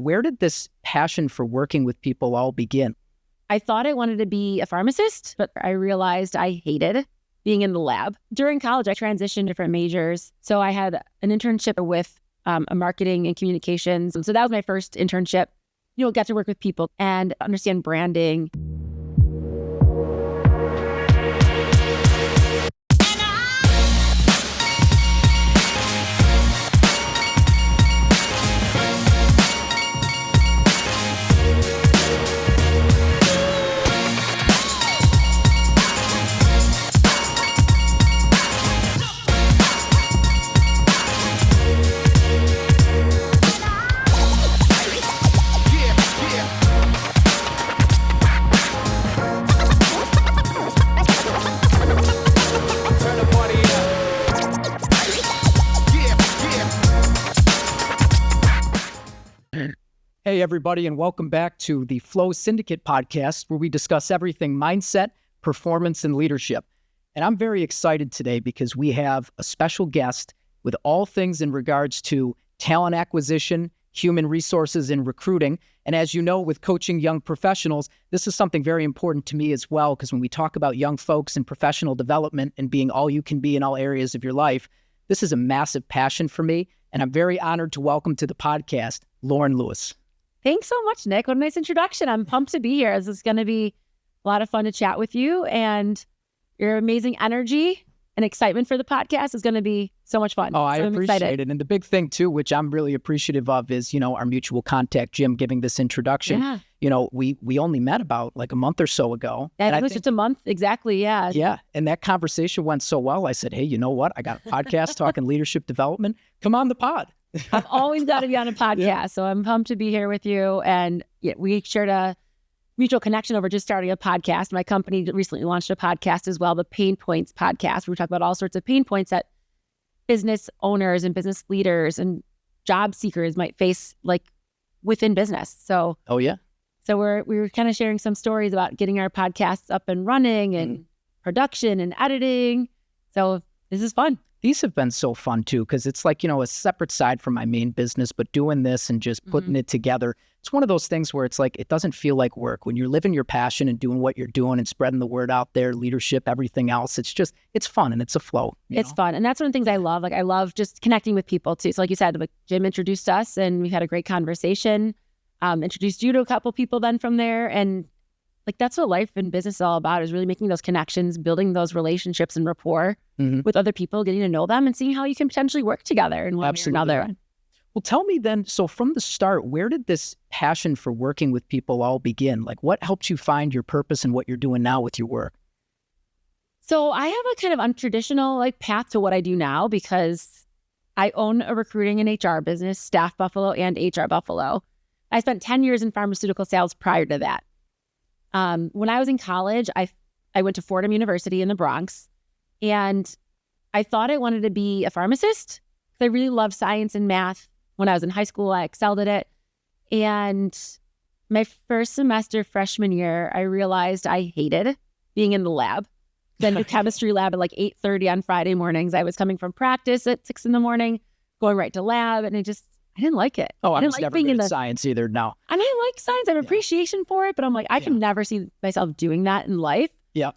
where did this passion for working with people all begin? I thought I wanted to be a pharmacist, but I realized I hated being in the lab. During college, I transitioned different majors. So I had an internship with a marketing and communications. So that was my first internship. Got to work with people and understand branding. Hey, everybody, and welcome back to the Flow Syndicate Podcast, where we discuss everything mindset, performance, and leadership. And I'm very excited today because we have a special guest with all things in regards to talent acquisition, human resources, and recruiting. And as you know, with coaching young professionals, this is something very important to me as well, because when we talk about young folks and professional development and being all you can be in all areas of your life, this is a massive passion for me. And I'm very honored to welcome to the podcast, Lauren Lewis. Thanks so much, Nick. What a nice introduction. I'm pumped to be here. This is going to be a lot of fun to chat with you, and your amazing energy and excitement for the podcast is going to be so much fun. Oh, I so appreciate it. And the big thing too, which I'm really appreciative of, is, our mutual contact, Jim, giving this introduction. Yeah. We only met about like a month or so ago. Yeah, it was just a month. Exactly. Yeah. Yeah. And that conversation went so well. I said, hey, you know what? I got a podcast talking leadership development. Come on the pod. I've always got to be on a podcast. Yeah. So I'm pumped to be here with you. And we shared a mutual connection over just starting a podcast. My company recently launched a podcast as well, the Pain Points podcast, where we talk about all sorts of pain points that business owners and business leaders and job seekers might face, like within business. So, oh yeah. So we were kind of sharing some stories about getting our podcasts up and running and production and editing. So this is fun. These have been so fun too, because it's like, a separate side from my main business, but doing this and just putting it together. It's one of those things where it's like, it doesn't feel like work. When you're living your passion and doing what you're doing and spreading the word out there, leadership, everything else, it's fun and it's a flow. It's fun. And that's one of the things I love. Like, I love just connecting with people too. So like you said, like Jim introduced us and we had a great conversation, introduced you to a couple people then from there. And like, that's what life and business is all about, is really making those connections, building those relationships and rapport with other people, getting to know them and seeing how you can potentially work together in one way or another. Well, tell me then, so from the start, where did this passion for working with people all begin? Like, what helped you find your purpose and what you're doing now with your work? So I have a kind of untraditional path to what I do now, because I own a recruiting and HR business, StaffBuffalo and HRBuffalo. I spent 10 years in pharmaceutical sales prior to that. When I was in college, I went to Fordham University in the Bronx, and I thought I wanted to be a pharmacist because I really loved science and math. When I was in high school, I excelled at it. And my first semester freshman year, I realized I hated being in the lab. Then the chemistry lab at like 8:30 on Friday mornings. I was coming from practice at 6 a.m, going right to lab, and I didn't like it. Oh, I was never good at science either, no. And I like science. I have appreciation for it, but I'm like, I can never see myself doing that in life. Yeah.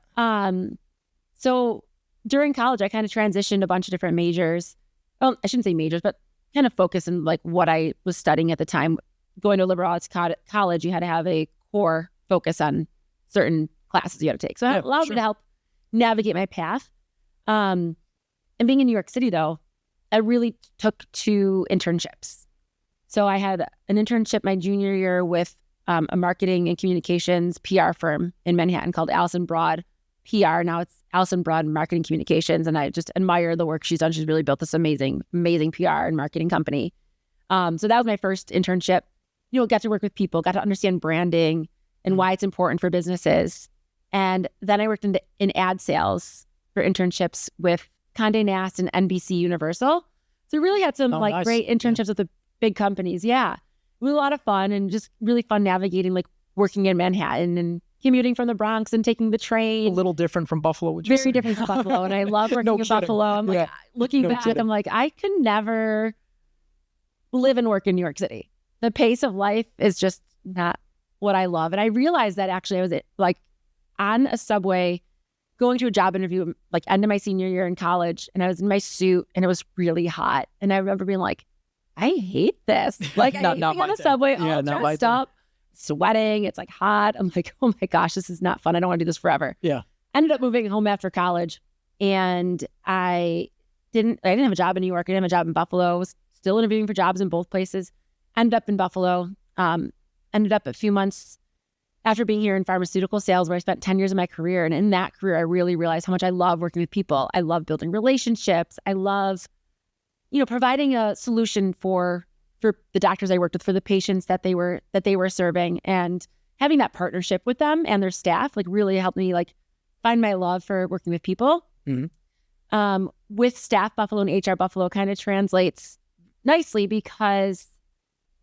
So during college, I kind of transitioned a bunch of different majors. Well, I shouldn't say majors, but kind of focus in like what I was studying at the time. Going to a liberal arts college, you had to have a core focus on certain classes you had to take. So it allowed me to help navigate my path. And being in New York City, though, I really took 2 internships. So I had an internship my junior year with a marketing and communications PR firm in Manhattan called Allison Broad PR. Now it's Allison Broad Marketing Communications, and I just admire the work she's done. She's really built this amazing PR and marketing company. So that was my first internship. Got to work with people, got to understand branding and why it's important for businesses. And then I worked in ad sales for internships with Condé Nast and NBC Universal. So we really had some great internships with the big companies. Yeah. It was a lot of fun, and just really fun navigating, working in Manhattan and commuting from the Bronx and taking the train. A little different from Buffalo, would you say? Very different from Buffalo. And I love working in Buffalo. I'm looking back, I'm like, I could never live and work in New York City. the pace of life is just not what I love. And I realized that actually I was like on a subway going to a job interview, like end of my senior year in college, and I was in my suit and it was really hot. And I remember being like, I hate this. Like, I hate being on the subway, all dressed up, sweating. It's like hot. I'm like, oh my gosh, this is not fun. I don't want to do this forever. Yeah. Ended up moving home after college, and I didn't have a job in New York. I didn't have a job in Buffalo. I was still interviewing for jobs in both places. Ended up in Buffalo. Ended up a few months after being here in pharmaceutical sales, where I spent 10 years of my career. And in that career, I really realized how much I love working with people. I love building relationships. I love, providing a solution for the doctors I worked with, for the patients that they were serving, and having that partnership with them and their staff, like, really helped me like find my love for working with people. Mm-hmm. With StaffBuffalo and HRBuffalo kind of translates nicely, because,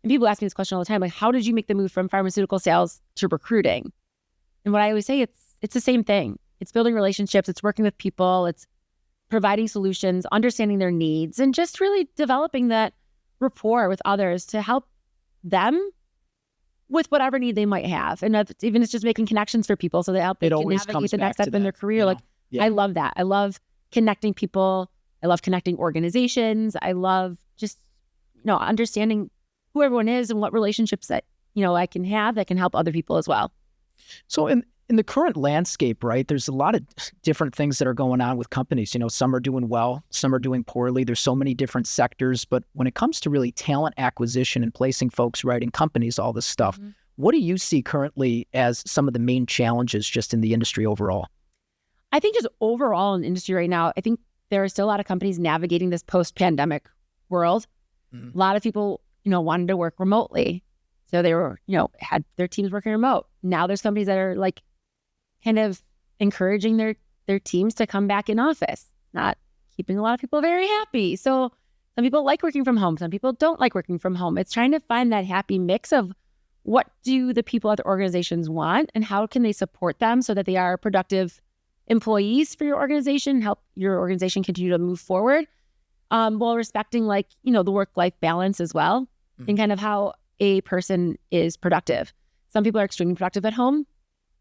and people ask me this question all the time, like, how did you make the move from pharmaceutical sales to recruiting? And what I always say, it's the same thing. It's building relationships. It's working with people. It's providing solutions, understanding their needs, and just really developing that rapport with others to help them with whatever need they might have. And even it's just making connections for people so they can navigate the next step in their career. I love that. I love connecting people. I love connecting organizations. I love just, understanding who everyone is and what relationships that, I can have that can help other people as well. So in the current landscape, right, there's a lot of different things that are going on with companies. Some are doing well, some are doing poorly. There's so many different sectors. But when it comes to really talent acquisition and placing folks right in companies, all this stuff, mm-hmm. What do you see currently as some of the main challenges just in the industry overall? I think just overall in the industry right now, I think there are still a lot of companies navigating this post-pandemic world. Mm-hmm. A lot of people, wanted to work remotely. So they were, had their teams working remote. Now there's companies that are like kind of encouraging their teams to come back in office, not keeping a lot of people very happy. So some people like working from home. Some people don't like working from home. It's trying to find that happy mix of what do the people at the organizations want and how can they support them so that they are productive employees for your organization, help your organization continue to move forward, while respecting the work-life balance as well, mm-hmm. and kind of how a person is productive. Some people are extremely productive at home.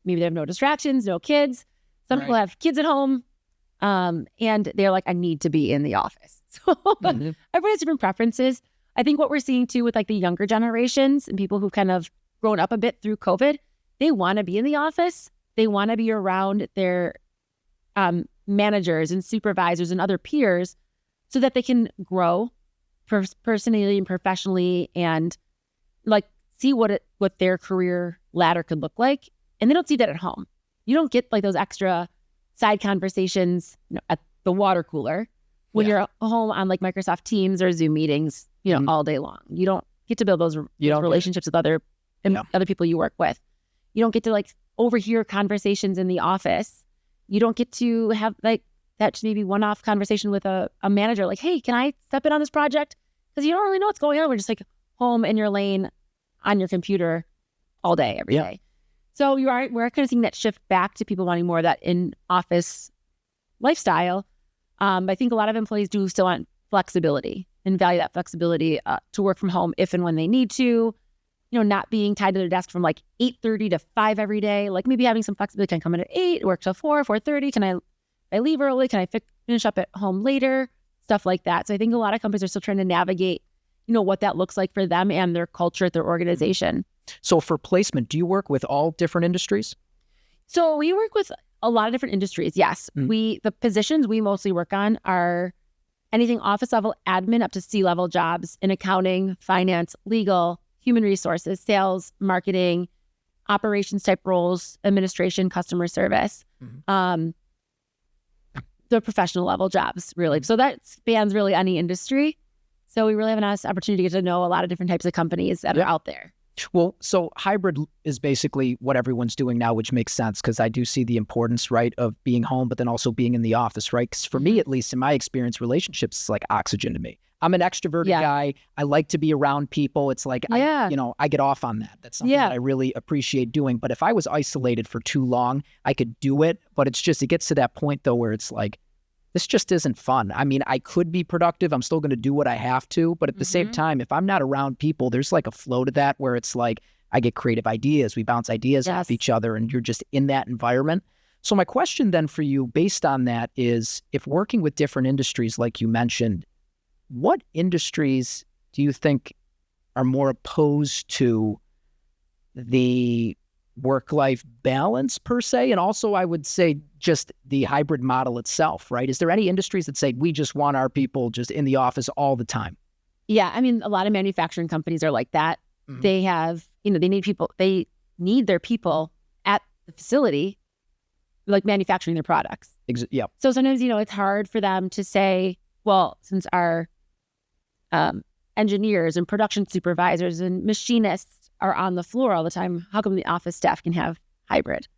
Maybe they have no distractions, no kids. Some people have kids at home, and they're like, I need to be in the office. So mm-hmm. Everyone has different preferences. I think what we're seeing too with the younger generations and people who've kind of grown up a bit through COVID, they want to be in the office. They want to be around their managers and supervisors and other peers so that they can grow personally and professionally and see what their career ladder could look like. And they don't see that at home. You don't get those extra side conversations at the water cooler when you're home on Microsoft Teams or Zoom meetings, mm-hmm. all day long. You don't get to build those relationships with other people you work with. You don't get to overhear conversations in the office. You don't get to have that maybe one-off conversation with a manager, hey, can I step in on this project? Because you don't really know what's going on. We're just home in your lane on your computer all day, every day. So we're kind of seeing that shift back to people wanting more of that in-office lifestyle. I think a lot of employees do still want flexibility and value that flexibility to work from home if and when they need to, not being tied to their desk from 8:30 to 5 every day. Maybe having some flexibility. Can I come in at 8, work till 4, 4:30? Can I leave early? Can I finish up at home later? Stuff like that. So I think a lot of companies are still trying to navigate, what that looks like for them and their culture at their organization. So for placement, do you work with all different industries? So we work with a lot of different industries. Yes. Mm-hmm. The positions we mostly work on are anything office level admin up to C-level jobs in accounting, finance, legal, human resources, sales, marketing, operations type roles, administration, customer service, mm-hmm. The professional level jobs, really. So that spans really any industry. So we really have a nice opportunity to get to know a lot of different types of companies that are out there. Well, so hybrid is basically what everyone's doing now, which makes sense because I do see the importance, right, of being home, but then also being in the office, right? Because for me, at least in my experience, relationships is like oxygen to me. I'm an extroverted guy. I like to be around people. It's I get off on that. That's something that I really appreciate doing. But if I was isolated for too long, I could do it. But it gets to that point though, where it's this just isn't fun. I mean, I could be productive. I'm still going to do what I have to. But at the same time, if I'm not around people, there's like a flow to that where it's like I get creative ideas. We bounce ideas off each other and you're just in that environment. So my question then for you based on that is, if working with different industries like you mentioned, what industries do you think are more opposed to the work-life balance per se? And also I would say just the hybrid model itself, right? Is there any industries that say we just want our people just in the office all the time? Yeah. I mean, a lot of manufacturing companies are like that. They have, they need their people at the facility, like manufacturing their products. Yeah. So sometimes, it's hard for them to say, well, since our engineers and production supervisors and machinists are on the floor all the time, how come the office staff can have hybrid?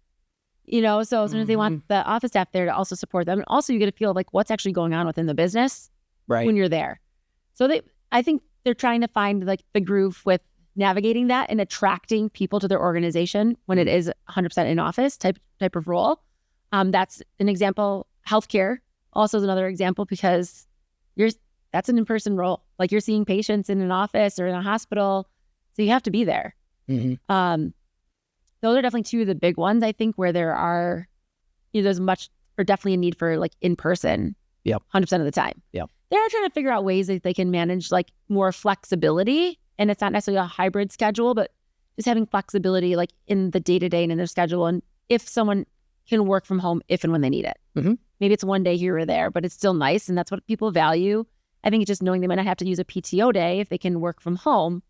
So sometimes they want the office staff there to also support them. And also you get a feel of like what's actually going on within the business when you're there. So I think they're trying to find like the groove with navigating that and attracting people to their organization when it is 100% in office type of role. That's an example. Healthcare also is another example because that's an in-person role. Like you're seeing patients in an office or in a hospital. So you have to be there. Those are definitely two of the big ones, I think, where there are, there's definitely a need for like in-person 100% of the time. Yep. They're trying to figure out ways that they can manage like more flexibility. And it's not necessarily a hybrid schedule, but just having flexibility like in the day-to-day and in their schedule. And if someone can work from home if and when they need it. Maybe it's one day here or there, but it's still nice. And that's what people value. I think it's just knowing they might not have to use a PTO day if they can work from home.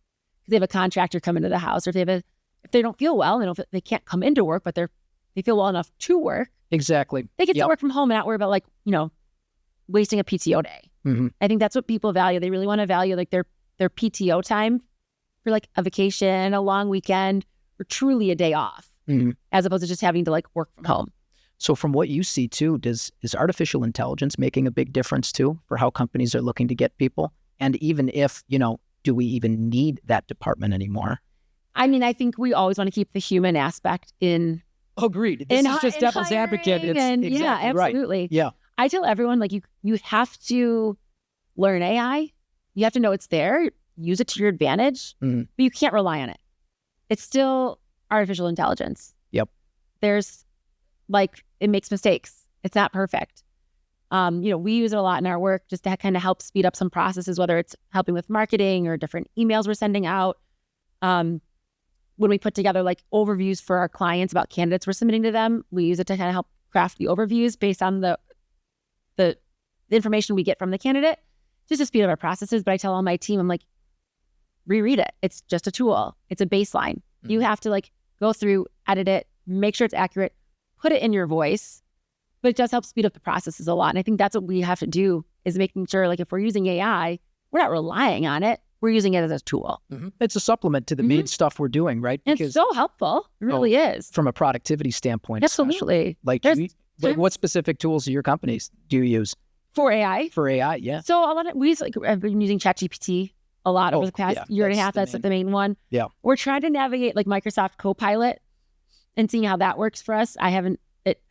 Because they have a contractor come into the house, or if they don't feel well, they can't come into work, but they feel well enough to work. Exactly. They get to work from home and not worry about like, wasting a PTO day. I think that's what people value. They really want to value like their PTO time for like a vacation, a long weekend, or truly a day off, as opposed to just having to like work from home. So from what you see too, is artificial intelligence making a big difference too for how companies are looking to get people? And even if, do we even need that department anymore? I mean, I think we always want to keep the human aspect in. Agreed. This is just devil's advocate. It's exactly yeah, absolutely. Right. Yeah. I tell everyone, like, you have to learn AI. You have to know it's there, use it to your advantage, but you can't rely on it. It's still artificial intelligence. Yep. There's, like, it makes mistakes. It's not perfect. We use it a lot in our work just to kind of help speed up some processes, whether it's helping with marketing or different emails we're sending out. When we put together like overviews for our clients about candidates we're submitting to them, we use it to kind of help craft the overviews based on the information we get from the candidate, just to speed up our processes. But I tell all my team, I'm like, reread it. It's just a tool. It's a baseline. You have to like go through, edit it, make sure it's accurate, put it in your voice. But it does help speed up the processes a lot. And I think that's what we have to do, is making sure, like, if we're using AI, we're not relying on it. We're using it as a tool. It's a supplement to the main stuff we're doing, right? And it's so helpful. It really is. From a productivity standpoint. Absolutely. Like, what specific tools do your companies do you use? For AI? For AI, yeah. So a lot of, I've been using ChatGPT a lot over the past year and a half. That's the main one. Yeah. We're trying to navigate like Microsoft Copilot and seeing how that works for us. I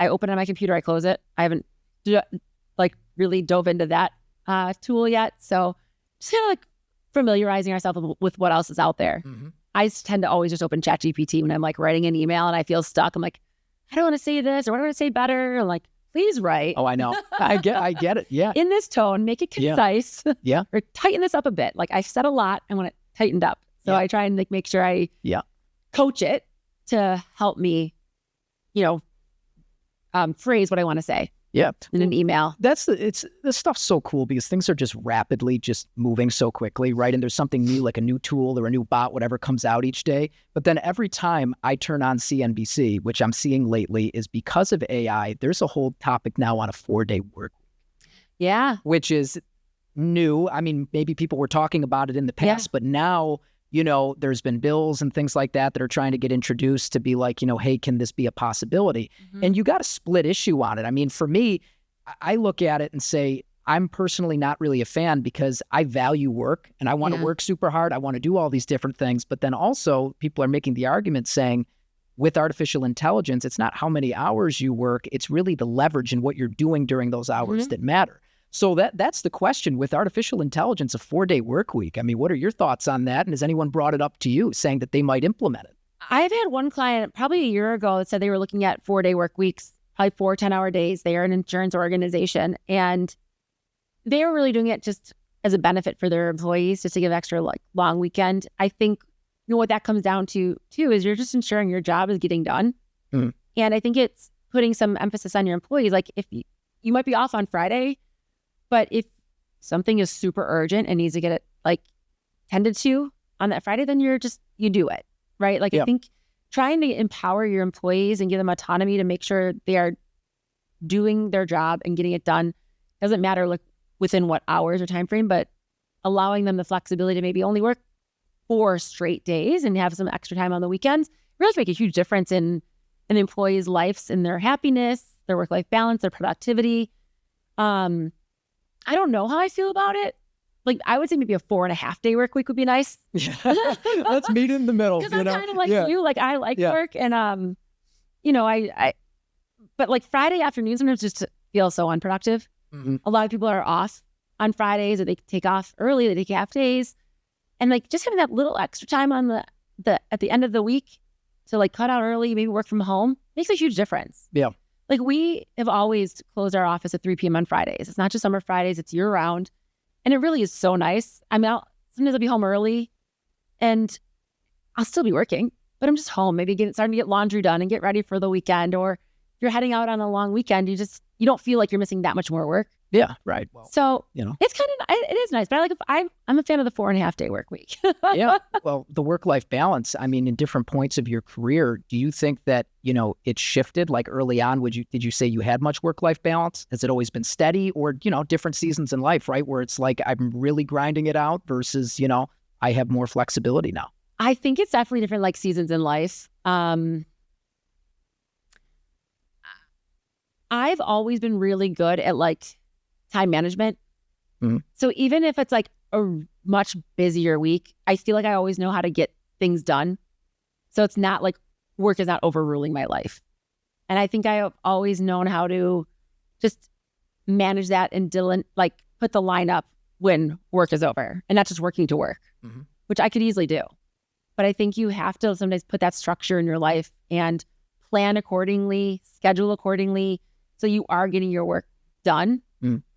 open it on my computer, I close it. I haven't really dove into that tool yet. So just kind of like familiarizing ourselves with what else is out there. I tend to always just open ChatGPT when I'm like writing an email and I feel stuck. I'm like, I don't want to say this, or what do I want to say better? I'm like, please write. Oh, I know. I get it. Yeah. In this tone, make it concise. Yeah. Or tighten this up a bit. Like I've said a lot, I want it tightened up. So I try and like make sure I coach it to help me, phrase what I want to say. Yeah. In an email. This stuff's so cool because things are just rapidly just moving so quickly, right? And there's something new, like a new tool or a new bot, whatever comes out each day. But then every time I turn on CNBC, which I'm seeing lately, is because of AI, there's a whole topic now on a 4-day work. Yeah. Which is new. I mean, maybe people were talking about it in the past, but now, there's been bills and things like that are trying to get introduced to be like, hey, can this be a possibility? And you got a split issue on it. I mean, for me, I look at it and say, I'm personally not really a fan because I value work and I want to work super hard. I want to do all these different things. But then also people are making the argument saying, with artificial intelligence, it's not how many hours you work, it's really the leverage and what you're doing during those hours that matter. So that's the question with artificial intelligence, a 4-day work week. I mean, what are your thoughts on that? And has anyone brought it up to you saying that they might implement it? I've had one client probably a year ago that said they were looking at 4-day work weeks, probably 4 10-hour days. They are an insurance organization, and they were really doing it just as a benefit for their employees, just to give extra long weekend. I think what that comes down to too is you're just ensuring your job is getting done. And I think it's putting some emphasis on your employees. Like if you might be off on Friday, but if something is super urgent and needs to get it tended to on that Friday, then you do it, right? I think trying to empower your employees and give them autonomy to make sure they are doing their job and getting it done doesn't matter within what hours or time frame, but allowing them the flexibility to maybe only work 4 straight days and have some extra time on the weekends really make a huge difference in an employee's lives and their happiness, their work-life balance, their productivity. I don't know how I feel about it. I would say maybe a 4.5-day work week would be nice. Let's meet in the middle. Because I'm kind of like you. I like work, and but Friday afternoons sometimes just feel so unproductive. A lot of people are off on Fridays, or they take off early. They take half days, and just having that little extra time on the at the end of the week to cut out early, maybe work from home, makes a huge difference. Yeah. We have always closed our office at 3 p.m. on Fridays. It's not just summer Fridays, it's year round. And it really is so nice. I mean, sometimes I'll be home early and I'll still be working, but I'm just home, maybe starting to get laundry done and get ready for the weekend. Or if you're heading out on a long weekend, you don't feel like you're missing that much more work. Yeah, right. Well, so it's it is nice, but I'm a fan of the 4.5-day work week. Yeah. Well, the work-life balance, I mean, in different points of your career, do you think that, it shifted early on? Did you say you had much work-life balance? Has it always been steady, or, different seasons in life, right? Where it's I'm really grinding it out versus, I have more flexibility now. I think it's definitely different seasons in life. I've always been really good at time management. So even if it's a much busier week, I feel I always know how to get things done. So it's not work is not overruling my life. And I think I have always known how to just manage that and put the line up when work is over and not just working to work, which I could easily do. But I think you have to sometimes put that structure in your life and plan accordingly, schedule accordingly, so you are getting your work done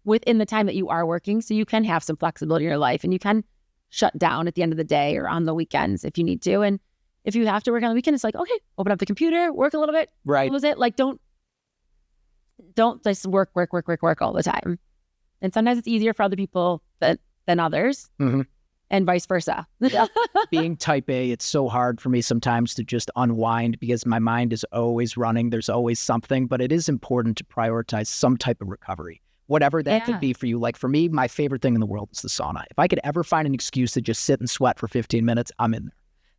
within the time that you are working, so you can have some flexibility in your life and you can shut down at the end of the day or on the weekends if you need to. And if you have to work on the weekend, it's okay, open up the computer, work a little bit. Right. Close it. Don't just work all the time. And sometimes it's easier for other people than others, and vice versa. Being type A, it's so hard for me sometimes to just unwind because my mind is always running. There's always something, but it is important to prioritize some type of recovery, whatever that could be for you. For me, my favorite thing in the world is the sauna. If I could ever find an excuse to just sit and sweat for 15 minutes, I'm in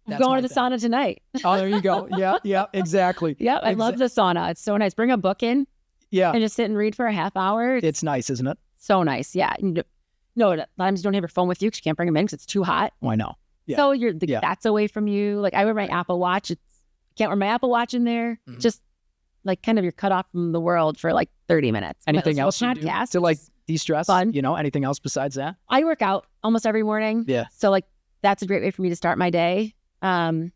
there. I'm going to the sauna tonight. Oh, there you go. Yeah, exactly. Yeah, I love the sauna. It's so nice. Bring a book in. Yeah. And just sit and read for a half hour. It's nice, isn't it? So nice. Yeah. No, a lot of times you don't have your phone with you because you can't bring them in because it's too hot. Oh, I know. Yeah. So that's away from you. I wear my Apple Watch. Can't wear my Apple Watch in there. Just kind of you're cut off from the world for 30 minutes. Anything else you do to de-stress? Fun. Anything else besides that? I work out almost every morning. Yeah. So that's a great way for me to start my day. In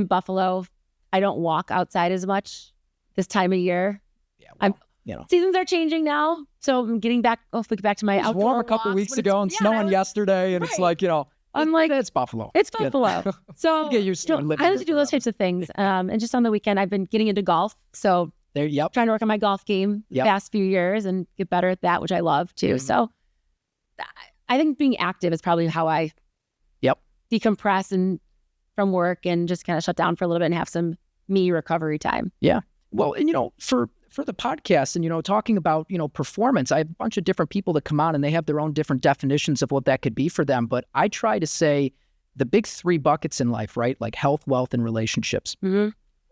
Buffalo, I don't walk outside as much this time of year. Yeah. Well, seasons are changing now. So I'm getting back. Oh, if we get back to my outdoor warm a couple weeks ago and snowing yesterday, and it's I'm it's Buffalo. It's Buffalo. So you get used to it. I like to do those types of things. And just on the weekend, I've been getting into golf. So trying to work on my golf game the past few years and get better at that, which I love too. So I think being active is probably how I decompress and from work and just kind of shut down for a little bit and have some me recovery time. Yeah. Well, and for the podcast and, talking about, performance, I have a bunch of different people that come on and they have their own different definitions of what that could be for them. But I try to say the big 3 buckets in life, right? Health, wealth, and relationships.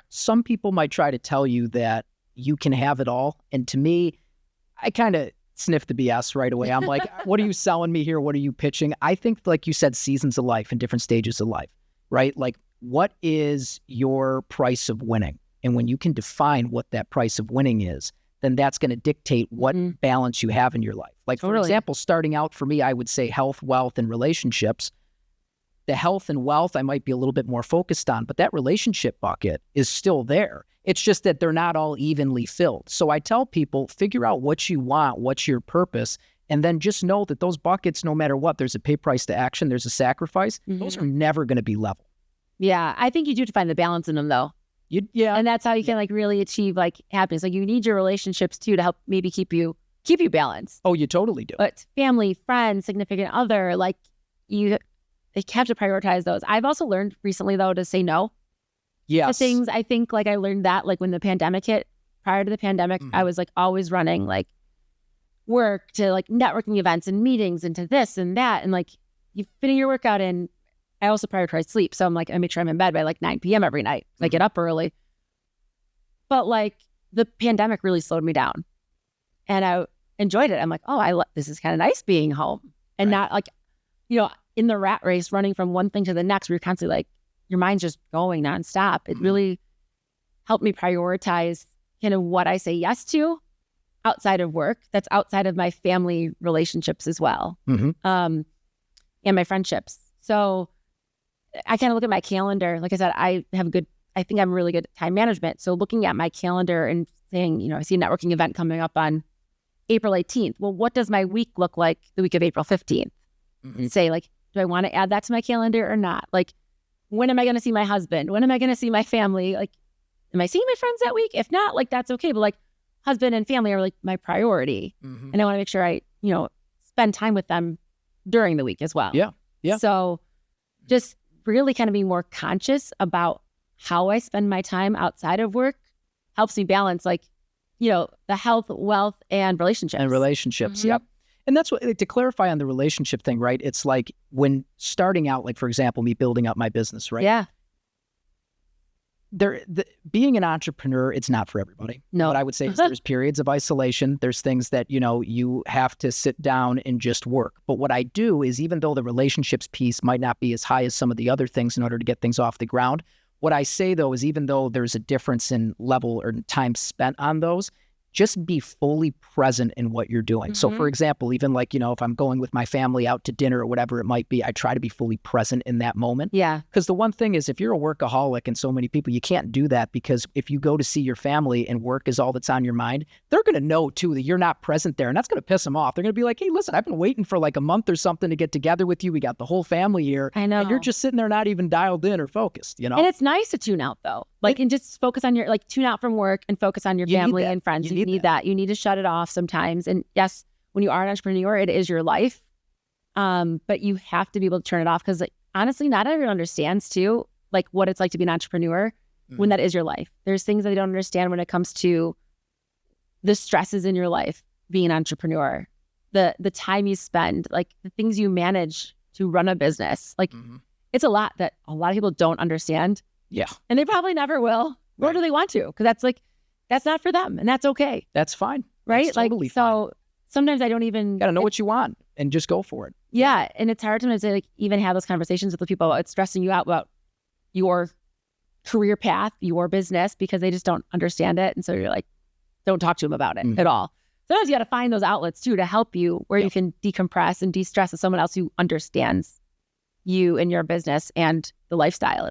Some people might try to tell you that you can have it all. And to me, I kind of sniff the BS right away. I'm like, what are you selling me here? What are you pitching? I think, like you said, seasons of life and different stages of life, right? what is your price of winning? And when you can define what that price of winning is, then that's going to dictate what balance you have in your life. Like, for example, starting out for me, I would say health, wealth, and relationships. The health and wealth I might be a little bit more focused on, but that relationship bucket is still there. It's just that they're not all evenly filled. So I tell people, figure out what you want, what's your purpose, and then just know that those buckets, no matter what, there's a pay price to action, there's a sacrifice. Those are never going to be level. Yeah, I think you do find the balance in them, though. And that's how you can like really achieve like happiness. Like you need your relationships too to help maybe keep you balanced. Oh, you totally do. But family, friends, significant other, like they have to prioritize those. I've also learned recently though to say no. Yes. To things. I think like I learned that like when the pandemic hit. Prior to the pandemic, I was like always running like work to like networking events and meetings and to this and that, and like you fitting your workout in. I also prioritize sleep. So I'm like, I make sure I'm in bed by like 9 p.m. every night. I get up early. But like the pandemic really slowed me down and I enjoyed it. I'm like, oh, this is kind of nice being home and not like, in the rat race, running from one thing to the next, where you're constantly like, your mind's just going nonstop. It really helped me prioritize kind of what I say yes to outside of work. That's outside of my family relationships as well. And my friendships. So I kind of look at my calendar. Like I said, I think I'm really good at time management. So looking at my calendar and saying, I see a networking event coming up on April 18th. Well, what does my week look like the week of April 15th? Say like, do I want to add that to my calendar or not? Like, when am I going to see my husband? When am I going to see my family? Like, am I seeing my friends that week? If not, like, that's okay. But like husband and family are like my priority. And I want to make sure I, spend time with them during the week as well. Yeah. So just really kind of being more conscious about how I spend my time outside of work helps me balance like, the health, wealth, and relationships. Yep. And that's what, to clarify on the relationship thing, right? It's like when starting out, like for example, me building up my business, right? Yeah. Being an entrepreneur, it's not for everybody. No. What I would say is there's periods of isolation. There's things that, you have to sit down and just work. But what I do is, even though the relationships piece might not be as high as some of the other things in order to get things off the ground, what I say though is, even though there's a difference in level or time spent on those, just be fully present in what you're doing. So for example, even like, if I'm going with my family out to dinner or whatever it might be, I try to be fully present in that moment. Yeah. Because the one thing is, if you're a workaholic, and so many people, you can't do that, because if you go to see your family and work is all that's on your mind, they're going to know too that you're not present there. And that's going to piss them off. They're going to be like, hey, listen, I've been waiting for like a month or something to get together with you. We got the whole family here. I know. And you're just sitting there not even dialed in or focused, And it's nice to tune out though. Like, and just focus on your, like, tune out from work and focus on your family and friends. You need that. You need to shut it off sometimes. And yes, when you are an entrepreneur, it is your life. But you have to be able to turn it off, because like, honestly, not everyone understands too, like what it's like to be an entrepreneur when that is your life. There's things that they don't understand when it comes to the stresses in your life, being an entrepreneur, the time you spend, like the things you manage to run a business. Like it's a lot that a lot of people don't understand. Yeah. And they probably never will, nor do they want to, because that's not for them, and that's okay. That's fine. Right? That's totally so sometimes I don't even... Got to know what you want and just go for it. Yeah. And it's hard sometimes to like even have those conversations with the people about stressing you out about your career path, your business, because they just don't understand it. And so you're like, don't talk to them about it at all. Sometimes you got to find those outlets too to help you, where you can decompress and de-stress with someone else who understands you and your business and the lifestyle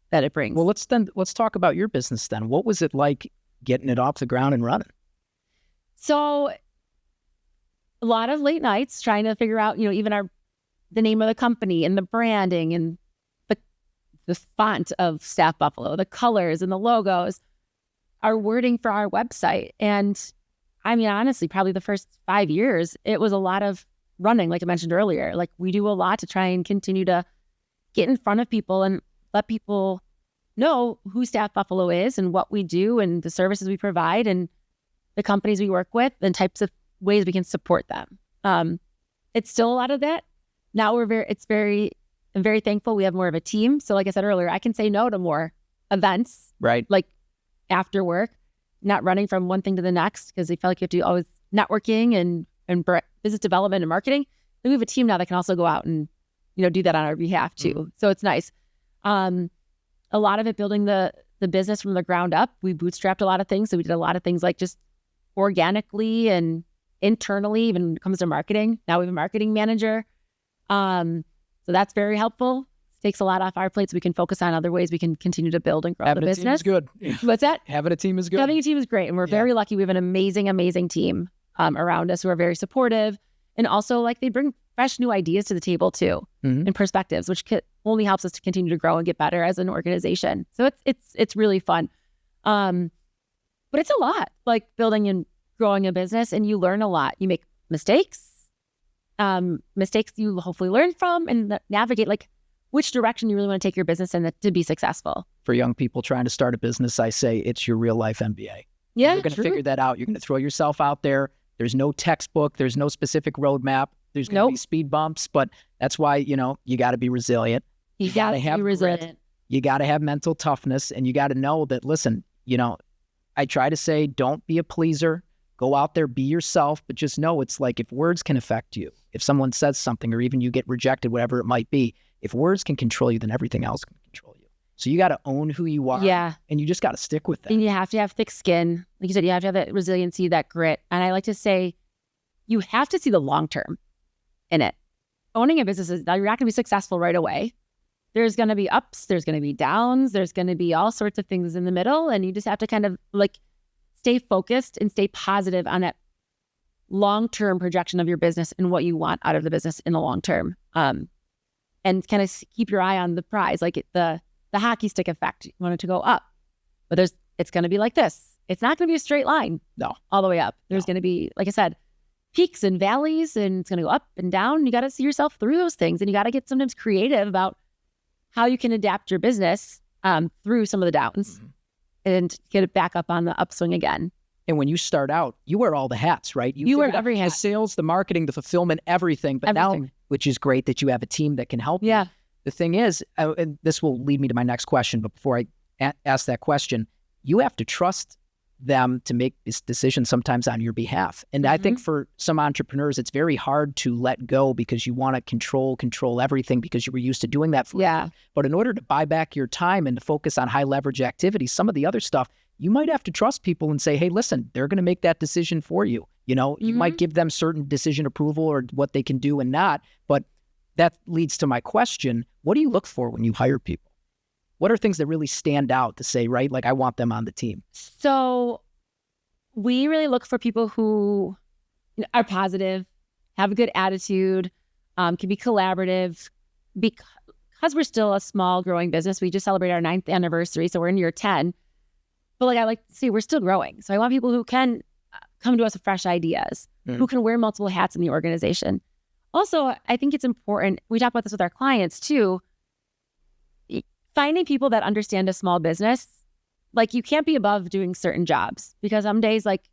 that it brings. Well, let's talk about your business then. What was it like getting it off the ground and running? So a lot of late nights trying to figure out, even the name of the company and the branding and the font of StaffBuffalo, the colors and the logos, our wording for our website. And I mean, honestly, probably the first 5 years, it was a lot of running, like I mentioned earlier. Like, we do a lot to try and continue to get in front of people and let people know who StaffBuffalo is and what we do and the services we provide and the companies we work with and types of ways we can support them. It's still a lot of that. Now I'm very thankful we have more of a team. So like I said earlier, I can say no to more events, right? Like after work, not running from one thing to the next, because they feel like you have to do always networking and business development and marketing. Then we have a team now that can also go out and, do that on our behalf too. So it's nice. a lot of it building the business from the ground up. We bootstrapped a lot of things. So we did a lot of things like just organically and internally, even when it comes to marketing. Now we have a marketing manager. So that's very helpful. Takes a lot off our plates. We can focus on other ways we can continue to build and grow the business. Having a team is good. What's that? Having a team is good. Having a team is great. And we're very lucky. We have an amazing, amazing team around us who are very supportive. And also like they bring fresh new ideas to the table too, and perspectives, which only helps us to continue to grow and get better as an organization. So it's really fun. But it's a lot, like building and growing a business, and you learn a lot. You make mistakes you hopefully learn from and navigate like which direction you really want to take your business in to be successful. For young people trying to start a business, I say it's your real life MBA. Yeah, you're going to figure that out. You're going to throw yourself out there. There's no textbook. There's no specific roadmap. There's going to be speed bumps, but that's why, you got to be resilient. You got to have resilient. Grit. You got to have mental toughness, and you got to know that, listen, I try to say, don't be a pleaser. Go out there, be yourself, but just know it's like if words can affect you, if someone says something or even you get rejected, whatever it might be, if words can control you, then everything else can control you. So you got to own who you are. Yeah. And you just got to stick with that. And you have to have thick skin. Like you said, you have to have that resiliency, that grit. And I like to say, you have to see the long term in it. Owning a business is, you're not going to be successful right away. There's going to be ups, there's going to be downs, there's going to be all sorts of things in the middle. And you just have to kind of like stay focused and stay positive on that long-term projection of your business and what you want out of the business in the long term. And kind of keep your eye on the prize, like the hockey stick effect. You want it to go up, but it's going to be like this. It's not going to be a straight line. No, all the way up. There's going to be, like I said, peaks and valleys, and it's going to go up and down. You got to see yourself through those things, and you got to get sometimes creative about how you can adapt your business through some of the downs and get it back up on the upswing again. And when you start out, you wear all the hats, right? You wear every hat. The sales, the marketing, the fulfillment, everything. But now, which is great that you have a team that can help you. The thing is, and this will lead me to my next question, but before I ask that question, you have to trust them to make this decision sometimes on your behalf. And I think for some entrepreneurs, it's very hard to let go because you want to control everything because you were used to doing that for But in order to buy back your time and to focus on high leverage activities, some of the other stuff, you might have to trust people and say, hey, listen, they're going to make that decision for you. You might give them certain decision approval or what they can do and not. But that leads to my question. What do you look for when you hire people? What are things that really stand out to say, right? Like, I want them on the team. So we really look for people who are positive, have a good attitude, can be collaborative. Because we're still a small growing business, we just celebrated our 9th anniversary. So we're in year 10. But like I like to see, we're still growing. So I want people who can come to us with fresh ideas, who can wear multiple hats in the organization. Also, I think it's important, we talk about this with our clients too, finding people that understand a small business. Like, you can't be above doing certain jobs because some days, like,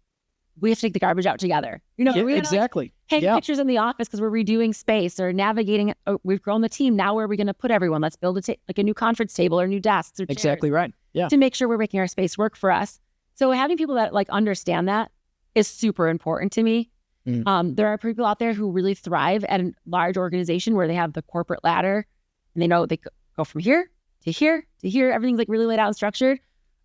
we have to take the garbage out together. Exactly. Hang pictures in the office because we're redoing space or navigating. We've grown the team. Now where are we going to put everyone? Let's build a new conference table or new desks or chairs. Exactly right. Yeah. To make sure we're making our space work for us. So having people that like understand that is super important to me. There are people out there who really thrive at a large organization where they have the corporate ladder and they know they go from here to here to here. Everything's like really laid out and structured.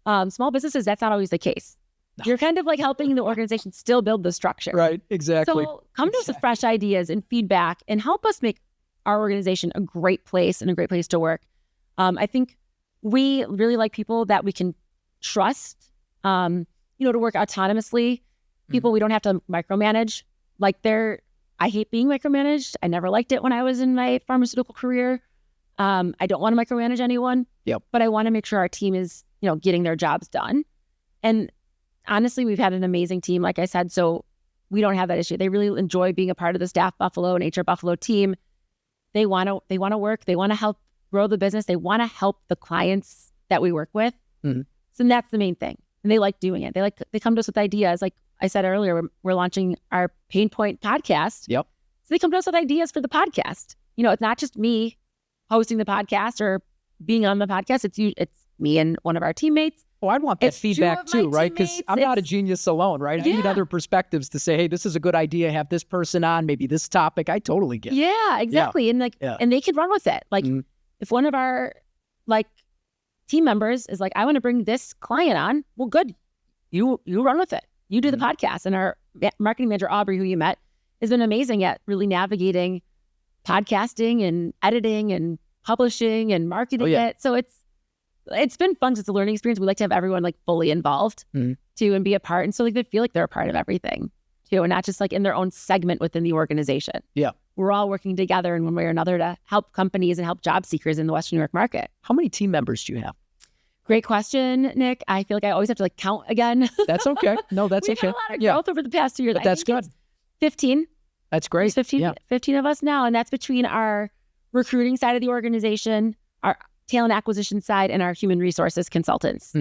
Small businesses, that's not always the case. No. You're kind of like helping the organization still build the structure. Right, exactly. So come to us with fresh ideas and feedback and help us make our organization a great place and a great place to work. I think we really like people that we can trust, to work autonomously. People we don't have to micromanage. I hate being micromanaged. I never liked it when I was in my pharmaceutical career. I don't want to micromanage anyone. But I want to make sure our team is, getting their jobs done. And honestly, we've had an amazing team, like I said, so we don't have that issue. They really enjoy being a part of the StaffBuffalo and HRBuffalo team. They want to work. They want to help grow the business. They want to help the clients that we work with. So that's the main thing. And they like doing it. They come to us with ideas. Like I said earlier, we're launching our Pain Point podcast. So they come to us with ideas for the podcast. It's not just me hosting the podcast or being on the podcast. It's me and one of our teammates. Oh, I'd want that feedback too, right? Because I'm not a genius alone, right? I need other perspectives to say, hey, this is a good idea. Have this person on, maybe this topic. I totally get it. Yeah, exactly. And and they could run with it. Like if one of our team members is like, I want to bring this client on. Well, good. You run with it. You do the podcast. And our marketing manager, Aubrey, who you met, has been amazing at really navigating podcasting and editing and publishing and marketing it. So it's been fun. It's a learning experience. We like to have everyone like fully involved too and be a part. And so like they feel like they're a part of everything too, and not just like in their own segment within the organization. Yeah. We're all working together in one way or another to help companies and help job seekers in the Western New York market. How many team members do you have? Great question, Nick. I feel like I always have to like count again. That's okay. No, that's We've okay. had a lot of growth over the past 2 years. But that's good. 15. That's great. There's 15 of us now. And that's between our recruiting side of the organization, our talent acquisition side, and our human resources consultants.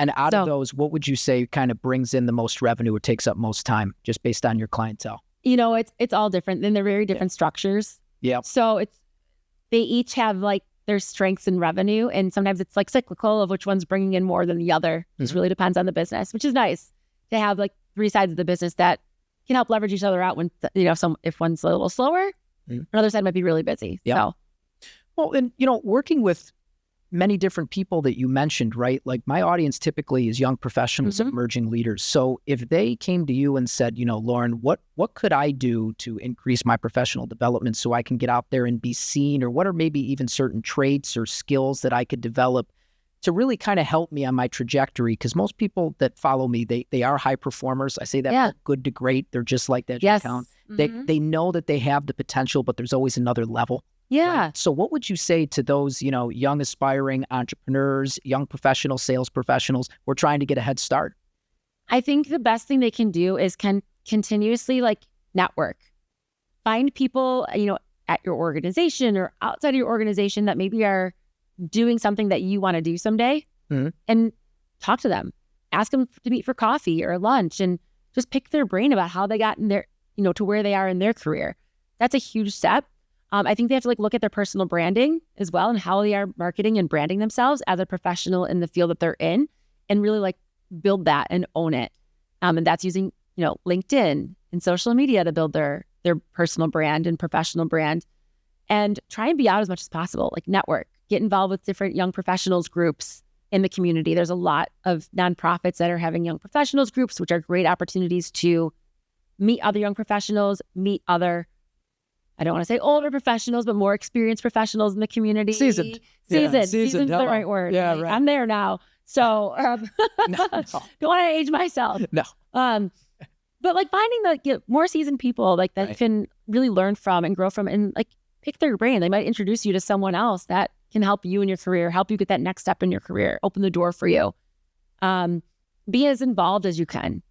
And out of those, what would you say kind of brings in the most revenue or takes up most time just based on your clientele? It's all different. Then they're very different structures. Yeah. So they each have like their strengths in revenue. And sometimes it's like cyclical of which one's bringing in more than the other. It just really depends on the business, which is nice to have like 3 sides of the business that can help leverage each other out when, if one's a little slower, another side might be really busy. Yeah. So. Well, and, working with many different people that you mentioned, right? Like my audience typically is young professionals and emerging leaders. So if they came to you and said, Lauren, what could I do to increase my professional development so I can get out there and be seen? Or what are maybe even certain traits or skills that I could develop to really kind of help me on my trajectory? Because most people that follow me, they are high performers. I say that from good to great. They're just like that. Yes. They know that they have the potential, but there's always another level. Yeah. Right? So what would you say to those, young aspiring entrepreneurs, young professionals, sales professionals who are trying to get a head start? I think the best thing they can do is continuously like network. Find people, at your organization or outside of your organization that maybe are doing something that you want to do someday and talk to them. Ask them to meet for coffee or lunch and just pick their brain about how they got in their, to where they are in their career. That's a huge step. I think they have to look at their personal branding as well and how they are marketing and branding themselves as a professional in the field that they're in and really build that and own it. And that's using, LinkedIn and social media to build their personal brand and professional brand, and try and be out as much as possible, network, get involved with different young professionals groups in the community. There's a lot of nonprofits that are having young professionals groups, which are great opportunities to meet other young professionals, meet other, I don't want to say older professionals, but more experienced professionals in the community. Seasoned. Season's the right word. Yeah, right. I'm there now. So don't want to age myself. No. But finding more seasoned people that you can really learn from and grow from and pick their brain. They might introduce you to someone else that can help you in your career, help you get that next step in your career, open the door for you. Be as involved as you can.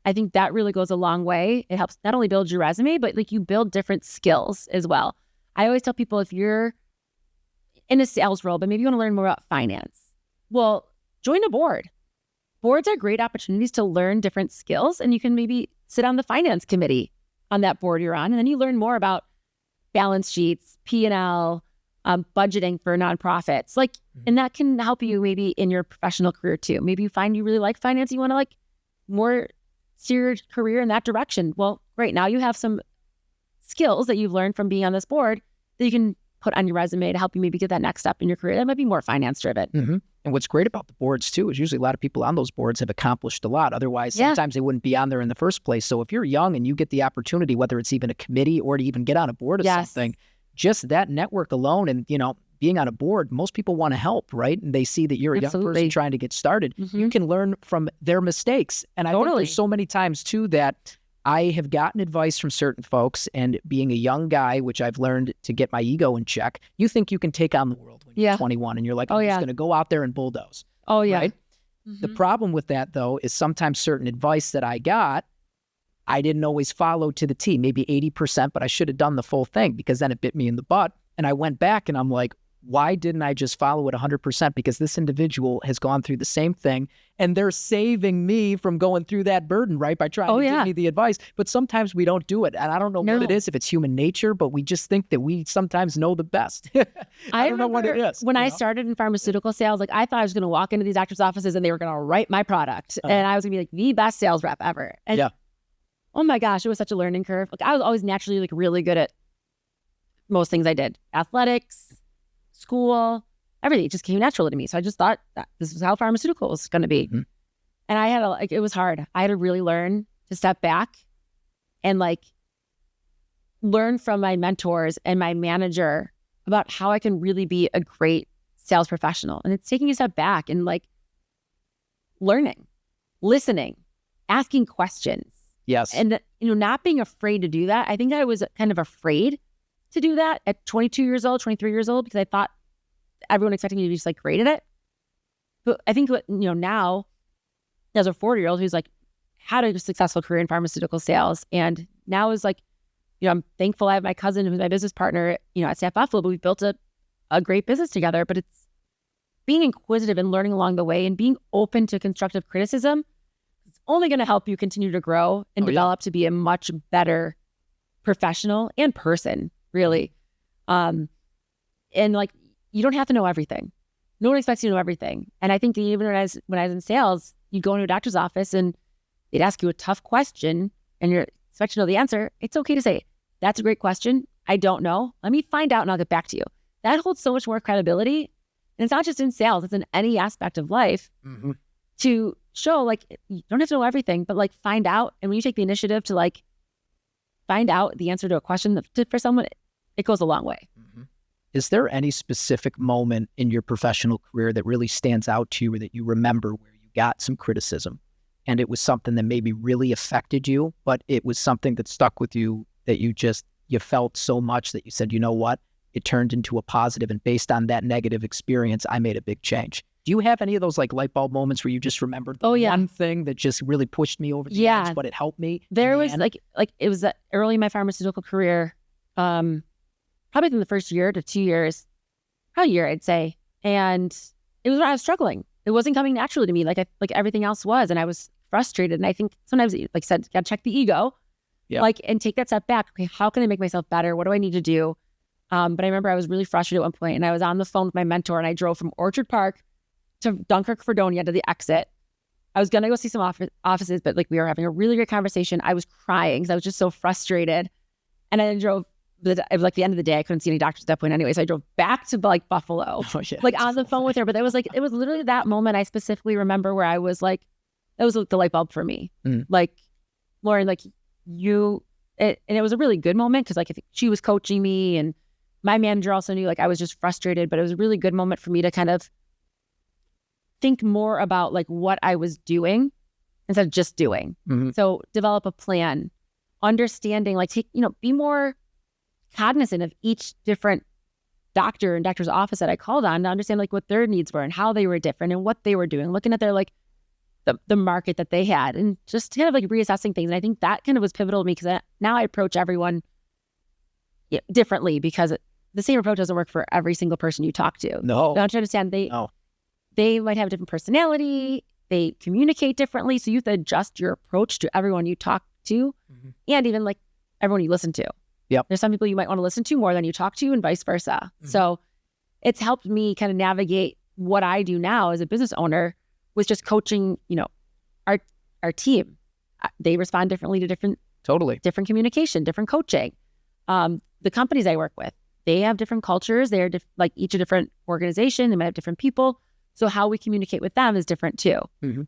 I think that really goes a long way. It helps not only build your resume, but you build different skills as well. I always tell people if you're in a sales role, but maybe you want to learn more about finance, well, join a board. Boards are great opportunities to learn different skills, and you can maybe sit on the finance committee on that board you're on, and then you learn more about balance sheets, P&L, budgeting for nonprofits. And that can help you maybe in your professional career too. Maybe you find you really like finance, you want to more steer your career in that direction. Well, great. Now you have some skills that you've learned from being on this board that you can put on your resume to help you maybe get that next step in your career. That might be more finance driven. And what's great about the boards too is usually a lot of people on those boards have accomplished a lot. Otherwise, sometimes they wouldn't be on there in the first place. So if you're young and you get the opportunity, whether it's even a committee or to even get on a board of something, just that network alone and, being on a board, most people want to help, right? And they see that you're a young person trying to get started. You can learn from their mistakes. And I think there's so many times too that I have gotten advice from certain folks, and being a young guy, which I've learned to get my ego in check, you think you can take on the world when you're 21 and you're like, I'm just going to go out there and bulldoze. Oh, yeah. Right? The problem with that, though, is sometimes certain advice that I got, I didn't always follow to the T, maybe 80%, but I should have done the full thing because then it bit me in the butt. And I went back and I'm like, why didn't I just follow it 100%? Because this individual has gone through the same thing and they're saving me from going through that burden, right? By trying to give me the advice. But sometimes we don't do it. And I don't know what it is, if it's human nature, but we just think that we sometimes know the best. I don't know what it is. When I started in pharmaceutical sales, I thought I was going to walk into these doctors' offices and they were going to write my product. And I was going to be the best sales rep ever. And oh my gosh, it was such a learning curve. I was always naturally really good at most things I did. Athletics, school, everything. It just came naturally to me. So I just thought that this was how pharmaceutical was going to be. Mm-hmm. And I had it was hard. I had to really learn to step back and like learn from my mentors and my manager about how I can really be a great sales professional. And it's taking a step back and like learning, listening, asking questions. Yes. And, not being afraid to do that. I think I was kind of afraid to do that at 22 years old, 23 years old, because I thought everyone expected me to be just like great at it. But I think, now as a 40-year-old who's like had a successful career in pharmaceutical sales and now is like, I'm thankful I have my cousin who's my business partner, at StaffBuffalo, but we've built a great business together. But it's being inquisitive and learning along the way and being open to constructive criticism. It's only going to help you continue to grow and develop to be a much better professional and person, really. And like, you don't have to know everything. No one expects you to know everything. And I think even when I was in sales, you go into a doctor's office and they'd ask you a tough question and you're expected to know the answer. It's okay to say, that's a great question. I don't know. Let me find out and I'll get back to you. That holds so much more credibility. And it's not just in sales, it's in any aspect of life to show like, you don't have to know everything, but like find out. And when you take the initiative to like find out the answer to a question for someone, it goes a long way. Is there any specific moment in your professional career that really stands out to you or that you remember where you got some criticism and it was something that maybe really affected you, but it was something that stuck with you that you felt so much that you said, you know what, it turned into a positive, and based on that negative experience, I made a big change. Do you have any of those like light bulb moments where you just remembered one thing that just really pushed me over the edge, but it helped me? There was like it was early in my pharmaceutical career, probably in the first year to 2 years, probably a year, I'd say. And it was when I was struggling. It wasn't coming naturally to me like everything else was. And I was frustrated. And I think sometimes, like I said, got to check the ego, and take that step back. Okay, how can I make myself better? What do I need to do? But I remember I was really frustrated at one point and I was on the phone with my mentor and I drove from Orchard Park to Dunkirk, Fredonia to the exit. I was going to go see some offices, but like we were having a really great conversation. I was crying because I was just so frustrated. And I drove, it was like the end of the day. I couldn't see any doctors at that point anyway. So I drove back to like Buffalo, on the phone with her. But it was literally that moment I specifically remember where I was like, that was like the light bulb for me. Like, Lauren, like and it was a really good moment because like I think she was coaching me and my manager also knew like I was just frustrated, but it was a really good moment for me to kind of think more about like what I was doing instead of just doing. So develop a plan, understanding, like be more cognizant of each different doctor and doctor's office that I called on to understand like what their needs were and how they were different and what they were doing, looking at their like the market that they had and just kind of like reassessing things. And I think that kind of was pivotal to me because now I approach everyone differently because the same approach doesn't work for every single person you talk to. No. Don't you understand? They might have a different personality. They communicate differently. So you have to adjust your approach to everyone you talk to and even like everyone you listen to. Yep. There's some people you might want to listen to more than you talk to and vice versa. So it's helped me kind of navigate what I do now as a business owner with just coaching, our team. They respond differently to different communication, different coaching. The companies I work with, they have different cultures. They're like each a different organization. They might have different people. So how we communicate with them is different too.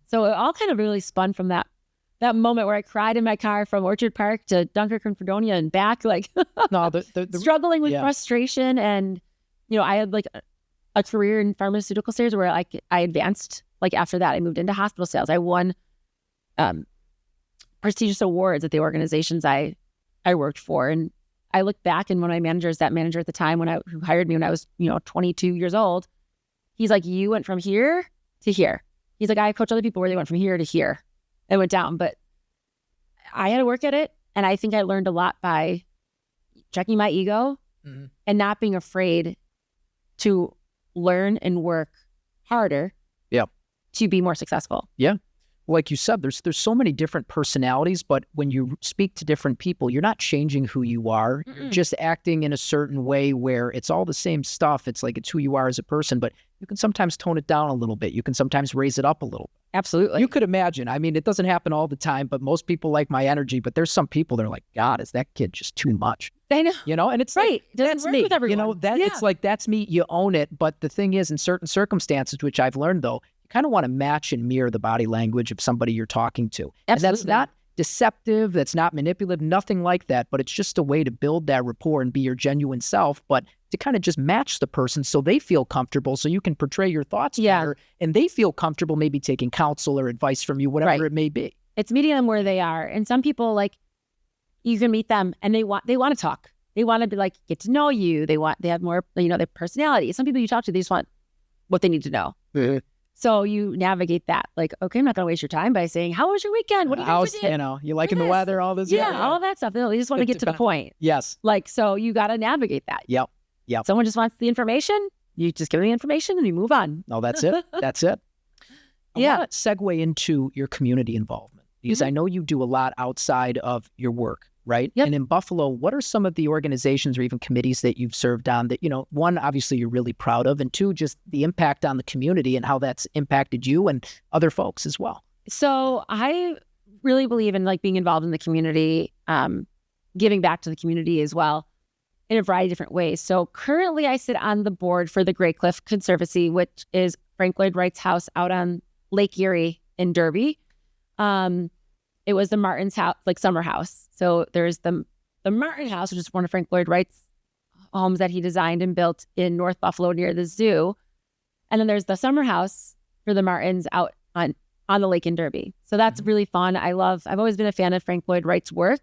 So it all kind of really spun from that moment where I cried in my car from Orchard Park to Dunkirk and Fredonia and back, like struggling with frustration. And, I had like a career in pharmaceutical sales where I advanced. Like after that, I moved into hospital sales. I won prestigious awards at the organizations I worked for. And I look back and one of my managers, that manager at the time who hired me when I was, 22 years old, he's like, you went from here to here. He's like, I coach other people where they went from here to here. It went down, but I had to work at it. And I think I learned a lot by checking my ego and not being afraid to learn and work harder to be more successful. Yeah. like you said, there's so many different personalities, but when you speak to different people, you're not changing who you are. You're just acting in a certain way where it's all the same stuff. It's like it's who you are as a person, but you can sometimes tone it down a little bit. You can sometimes raise it up a little. Absolutely. You could imagine. I mean, it doesn't happen all the time, but most people like my energy. But there's some people that are like, God, is that kid just too much? I know. You know, and it's right. like, That's me. With everyone. You know, it's like, that's me. You own it. But the thing is, in certain circumstances, which I've learned, though, you kind of want to match and mirror the body language of somebody you're talking to. Absolutely. And that's not deceptive. That's not manipulative. Nothing like that. But it's just a way to build that rapport and be your genuine self. But to kind of just match the person so they feel comfortable, so you can portray your thoughts better, and they feel comfortable maybe taking counsel or advice from you, whatever it may be. It's meeting them where they are. And some people, like, you can meet them and they want to talk. They want to be like, get to know you. They have more, their personality. Some people you talk to, they just want what they need to know. Mm-hmm. So you navigate that. Like, okay, I'm not going to waste your time by saying, how was your weekend? What do you guys do? You liking the weather, all this? Yeah, all that stuff. They just want to get to the point. Yes. Like, so you got to navigate that. Yep. Someone just wants the information. You just give them the information and you move on. No, that's it. That's it. I want to segue into your community involvement, because I know you do a lot outside of your work, right? Yep. And in Buffalo, what are some of the organizations or even committees that you've served on that, one, obviously you're really proud of, and two, just the impact on the community and how that's impacted you and other folks as well? So I really believe in being involved in the community, giving back to the community as well in a variety of different ways. So currently I sit on the board for the Great Cliff Conservancy, which is Frank Lloyd Wright's house out on Lake Erie in Derby. It was the Martin's house, summer house. So there's the Martin house, which is one of Frank Lloyd Wright's homes that he designed and built in North Buffalo near the zoo. And then there's the summer house for the Martins out on the lake in Derby. So that's really fun. I've always been a fan of Frank Lloyd Wright's work.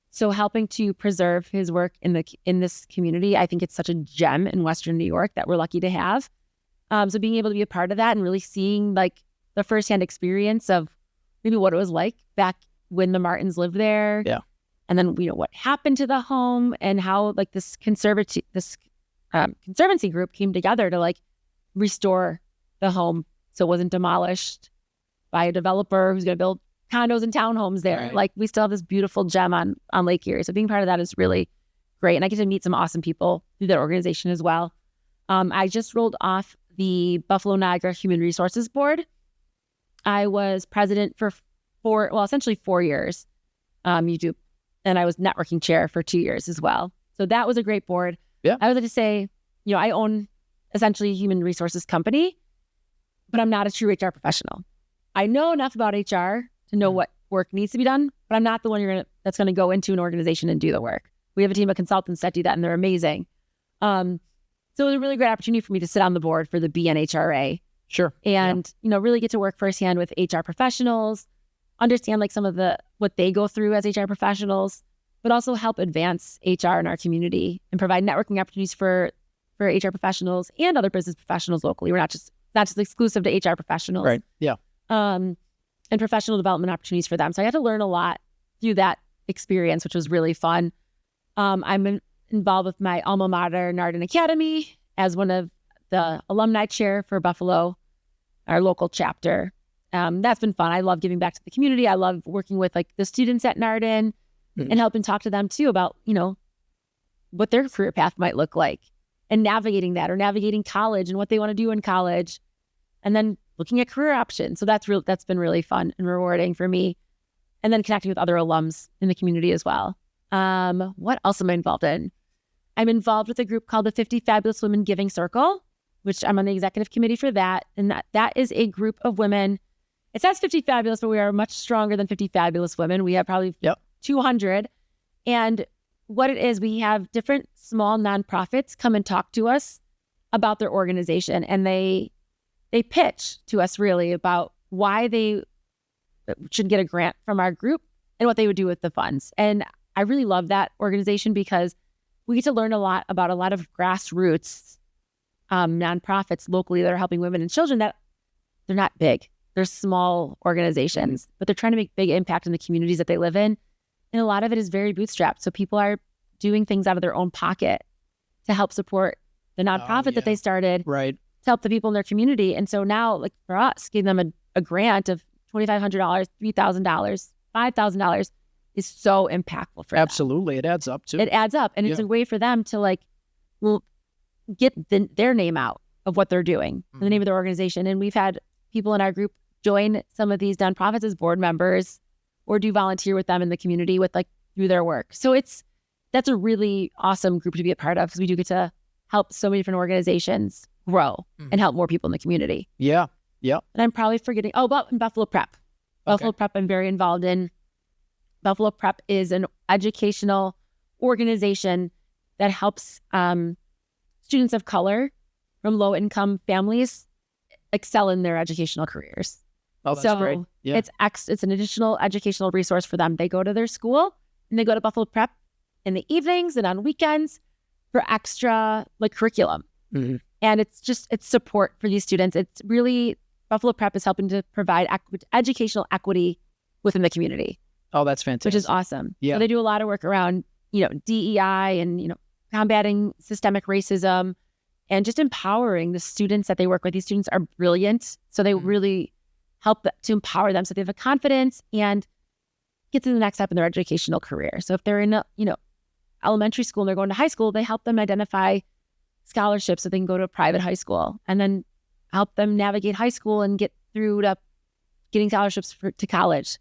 So helping to preserve his work in this community, I think it's such a gem in Western New York that we're lucky to have. So being able to be a part of that and really seeing the firsthand experience of maybe what it was like back when the Martins lived there. Yeah. And then, what happened to the home and how this conservancy group came together to restore the home so it wasn't demolished by a developer who's going to build condos and townhomes there. Right. We still have this beautiful gem on Lake Erie. So being part of that is really great. And I get to meet some awesome people through that organization as well. I just rolled off the Buffalo Niagara Human Resources Board. I was president for essentially 4 years. And I was networking chair for 2 years as well. So that was a great board. Yeah. I would like to say, I own essentially a human resources company, but I'm not a true HR professional. I know enough about HR to know what work needs to be done, but I'm not the one that's going to go into an organization and do the work. We have a team of consultants that do that, and they're amazing. So it was a really great opportunity for me to sit on the board for the BNHRA. Sure. And, really get to work firsthand with HR professionals, understand some of what they go through as HR professionals, but also help advance HR in our community and provide networking opportunities for HR professionals and other business professionals locally. We're not just exclusive to HR professionals. Right. Yeah. And professional development opportunities for them. So I had to learn a lot through that experience, which was really fun. I'm involved with my alma mater, Narden Academy, as one of the alumni chair for Buffalo, our local chapter. That's been fun. I love giving back to the community. I love working with the students at Narden and helping talk to them too about, what their career path might look like and navigating that, or navigating college and what they want to do in college. And then looking at career options. So that's been really fun and rewarding for me. And then connecting with other alums in the community as well. What else am I involved in? I'm involved with a group called the 50 Fabulous Women Giving Circle, which I'm on the executive committee for that. And that is a group of women. It says 50 Fabulous, but we are much stronger than 50 Fabulous Women. We have probably 200. And what it is, we have different small nonprofits come and talk to us about their organization. And they pitch to us really about why they should get a grant from our group and what they would do with the funds. And I really love that organization because we get to learn a lot about a lot of grassroots nonprofits locally that are helping women and children that they're not big. They're small organizations, but they're trying to make big impact in the communities that they live in. And a lot of it is very bootstrapped. So people are doing things out of their own pocket to help support the nonprofit that they started. Right. help the people in their community. And so now, like for us, giving them a grant of $2,500, $3,000, $5,000 is so impactful for them. Absolutely. It adds up too. It adds up. And it's a way for them to like, get their name out of what they're doing, the name of their organization. And we've had people in our group join some of these nonprofits as board members or do volunteer with them in the community with like through their work. So that's a really awesome group to be a part of because we do get to help so many different organizations grow and help more people in the community. Yeah. Yeah. And I'm probably forgetting, Buffalo Prep. Buffalo Prep I'm very involved in. Buffalo Prep is an educational organization that helps students of color from low-income families excel in their educational careers. Oh, that's great. Yeah. It's an additional educational resource for them. They go to their school and they go to Buffalo Prep in the evenings and on weekends for extra like curriculum. And it's support for these students. It's really, Buffalo Prep is helping to provide educational equity within the community. Oh, that's fantastic. Which is awesome. Yeah. So they do a lot of work around, DEI and, combating systemic racism and just empowering the students that they work with. These students are brilliant. So they really help to empower them so they have a confidence and get to the next step in their educational career. So if they're in, elementary school and they're going to high school, they help them identify scholarships so they can go to a private high school and then help them navigate high school and get through to getting scholarships to college.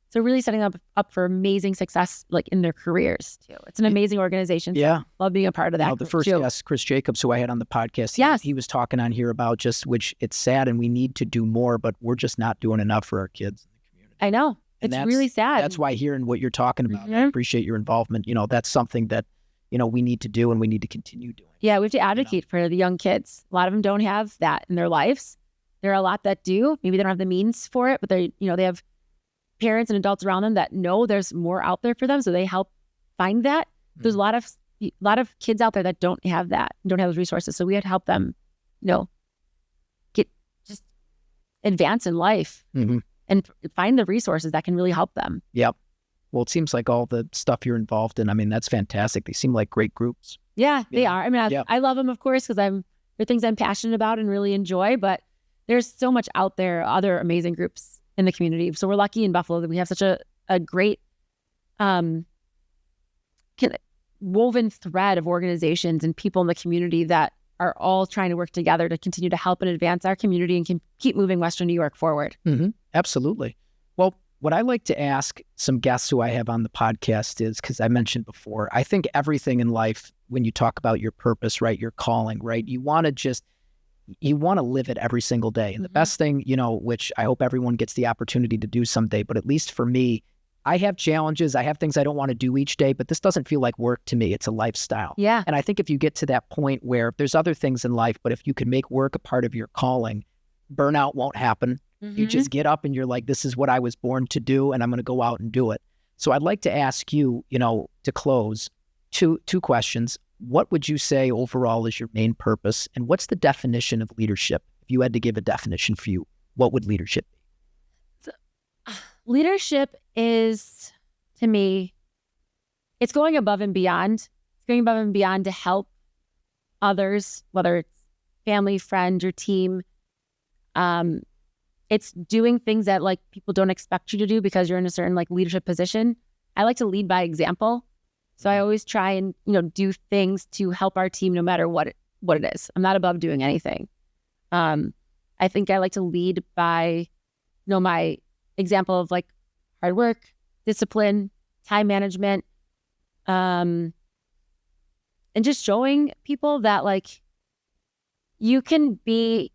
So really setting them up for amazing success like in their careers too. It's an amazing organization. So yeah. Love being a part of that. The first guest, Chris Jacobs, who I had on the podcast, he was talking on here about which it's sad and we need to do more, but we're just not doing enough for our kids in the community. I know. It's really sad. That's why hearing what you're talking about, I appreciate your involvement. That's something that, we need to do and we need to continue doing. Yeah, we have to advocate for the young kids. A lot of them don't have that in their lives. There are a lot that do. Maybe they don't have the means for it, but they have parents and adults around them that know there's more out there for them. So they help find that. There's a lot of kids out there that don't have that, don't have those resources. So we have to help them, just advance in life and find the resources that can really help them. Yep. Well, it seems like all the stuff you're involved in, that's fantastic. They seem like great groups. Yeah, they are. I love them, of course, because they're things I'm passionate about and really enjoy, but there's so much out there, other amazing groups in the community. So we're lucky in Buffalo that we have such a great woven thread of organizations and people in the community that are all trying to work together to continue to help and advance our community and keep moving Western New York forward. Absolutely. Well, what I like to ask some guests who I have on the podcast is, because I mentioned before, I think everything in life, when you talk about your purpose, right, your calling, right, you want to live it every single day. And the best thing, which I hope everyone gets the opportunity to do someday, but at least for me, I have challenges. I have things I don't want to do each day, but this doesn't feel like work to me. It's a lifestyle. Yeah. And I think if you get to that point where there's other things in life, but if you can make work a part of your calling, burnout won't happen. You just get up and you're like, this is what I was born to do, and I'm going to go out and do it. So I'd like to ask you, to close, two questions. What would you say overall is your main purpose, and what's the definition of leadership? If you had to give a definition for you, what would leadership be? Leadership is, to me, it's going above and beyond. It's going above and beyond to help others, whether it's family, friend, or team. It's doing things that like people don't expect you to do because you're in a certain like leadership position. I like to lead by example. So I always try and, do things to help our team no matter what it is. I'm not above doing anything. I think I like to lead by, my example of like hard work, discipline, time management, and just showing people that like you can be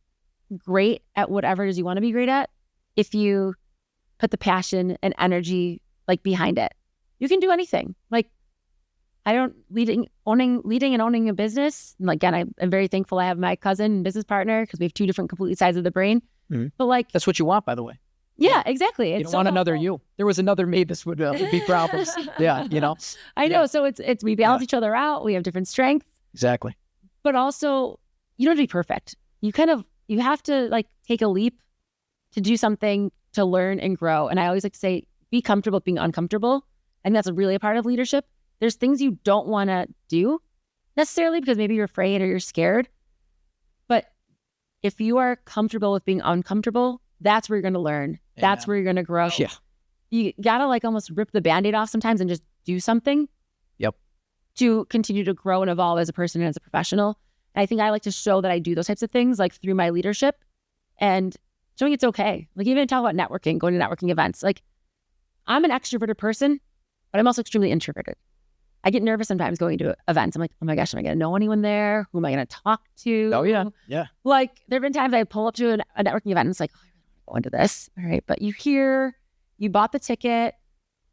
great at whatever it is you want to be great at if you put the passion and energy like behind it. You can do anything. Like leading and owning a business. And again, I'm very thankful I have my cousin and business partner because we have two different completely sides of the brain. But like that's what you want, by the way. Yeah, exactly. You don't want another you. There was another me. This would be problems. Yeah, I know. So it's we balance each other out. We have different strengths. Exactly. But also, you don't have to be perfect. You have to like take a leap to do something, to learn and grow. And I always like to say, be comfortable with being uncomfortable. And that's really a part of leadership. There's things you don't want to do necessarily because maybe you're afraid or you're scared. But if you are comfortable with being uncomfortable, that's where you're going to learn. That's where you're going to grow. Yeah. You got to like almost rip the Band-Aid off sometimes and just do something. Yep. To continue to grow and evolve as a person and as a professional. And I think I like to show that I do those types of things like through my leadership and showing it's okay. Like even talk about networking, going to networking events. Like I'm an extroverted person, but I'm also extremely introverted. I get nervous sometimes going to events. I'm like, oh my gosh, am I going to know anyone there? Who am I going to talk to? Oh yeah. Yeah. Like there have been times I pull up to a networking event and it's like, oh, I really want to go into this. All right. But you bought the ticket.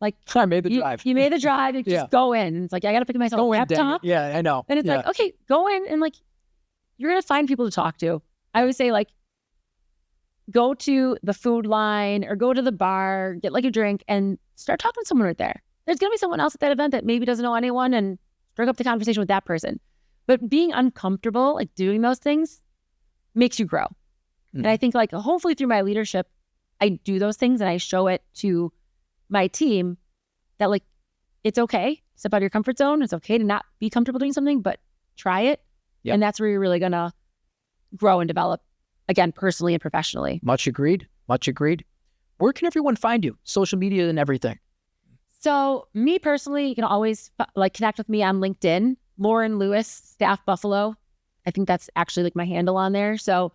Like I made the drive. You made the drive. You just go in. And it's like, I got to pick myself up a laptop. Yeah, I know. And it's like, okay, go in and like, you're going to find people to talk to. I always say like, go to the food line or go to the bar, get like a drink and start talking to someone right there. There's going to be someone else at that event that maybe doesn't know anyone and strike up the conversation with that person. But being uncomfortable, like doing those things makes you grow. And I think like, hopefully through my leadership, I do those things and I show it to my team that like, it's okay. Step out of your comfort zone. It's okay to not be comfortable doing something, but try it. Yep. And that's where you're really going to grow and develop, again, personally and professionally. Much agreed. Much agreed. Where can everyone find you? Social media and everything. So me personally, you can always like connect with me on LinkedIn, Lauren Lewis, StaffBuffalo. I think that's actually like my handle on there. So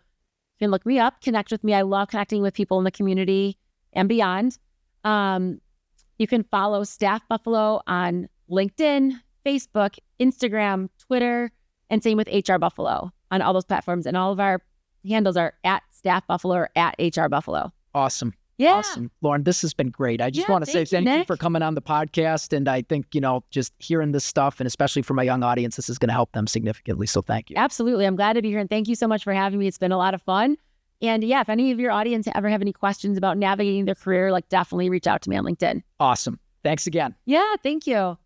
you can look me up, connect with me. I love connecting with people in the community and beyond. You can follow StaffBuffalo on LinkedIn, Facebook, Instagram, Twitter, and same with HRBuffalo on all those platforms. And all of our handles are at StaffBuffalo or at HRBuffalo. Awesome. Yeah. Awesome. Lauren, this has been great. I just want to say thank you for coming on the podcast. And I think, just hearing this stuff, and especially for my young audience, this is going to help them significantly. So thank you. Absolutely. I'm glad to be here. And thank you so much for having me. It's been a lot of fun. And yeah, if any of your audience ever have any questions about navigating their career, like definitely reach out to me on LinkedIn. Awesome. Thanks again. Yeah, thank you.